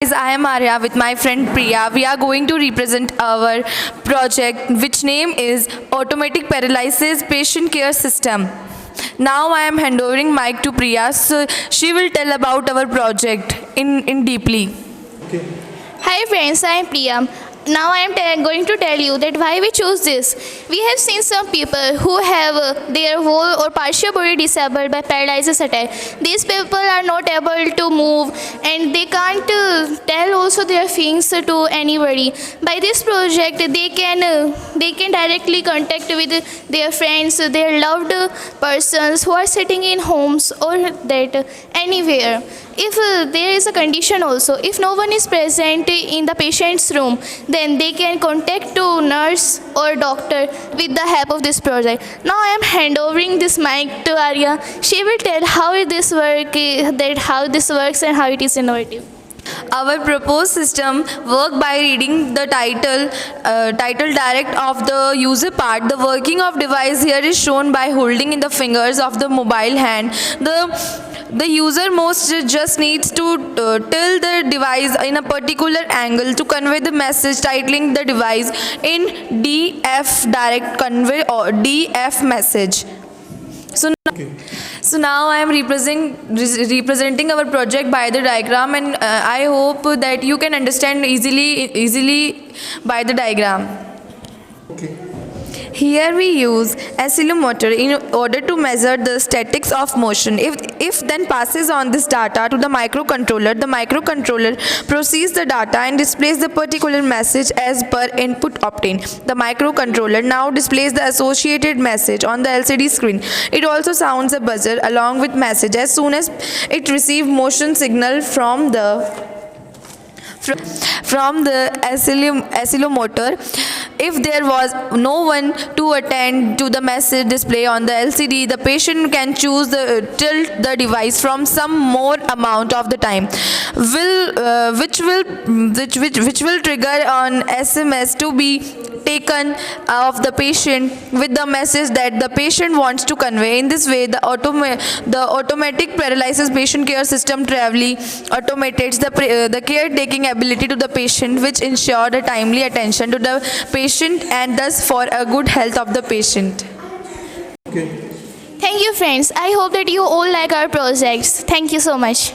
guys, I am Arya with my friend Priya. We are going to represent our project which name is Automatic Paralysis Patient Care System. Now I am handovering mic to Priya, so she will tell about our project in deeply. Hi friends, I am Priya. Now I am going to tell you that why we choose this. We have seen some people who have their whole or partial body disabled by paralysis attack. These people are not able to move and they can't tell also their feelings to anybody. By this project, they can directly contact with their friends, their loved persons who are sitting in homes or that anywhere. If there is a condition also, if no one is present in the patient's room, then they can contact to nurse or doctor with the help of this project. Now I am handovering this mic to Arya. She will tell how this works and how it is innovative. Our proposed system work by reading the title direct of the user part. The working of device here is shown by holding in the fingers of the mobile hand. The user most just needs to tilt the device in a particular angle to convey the message, titling the device in DF direct convey or DF message. So now I am representing our project by the diagram, and I hope that you can understand easily by the diagram. Here we use oscillometer in order to measure the statics of motion. If then passes on this data to the microcontroller processes the data and displays the particular message as per input obtained. The microcontroller now displays the associated message on the LCD screen. It also sounds a buzzer along with message as soon as it receives motion signal from the oscillometer. If there was no one to attend to the message display on the LCD, the patient can choose the tilt the device from some more amount of the time, which will trigger on SMS to be taken of the patient with the message that the patient wants to convey. In this way, the automatic paralysis patient care system trivially automates the caretaking ability to the patient, which ensure the timely attention to the patient and thus for a good health of the patient. Thank you friends. I hope that you all like our projects. Thank you so much.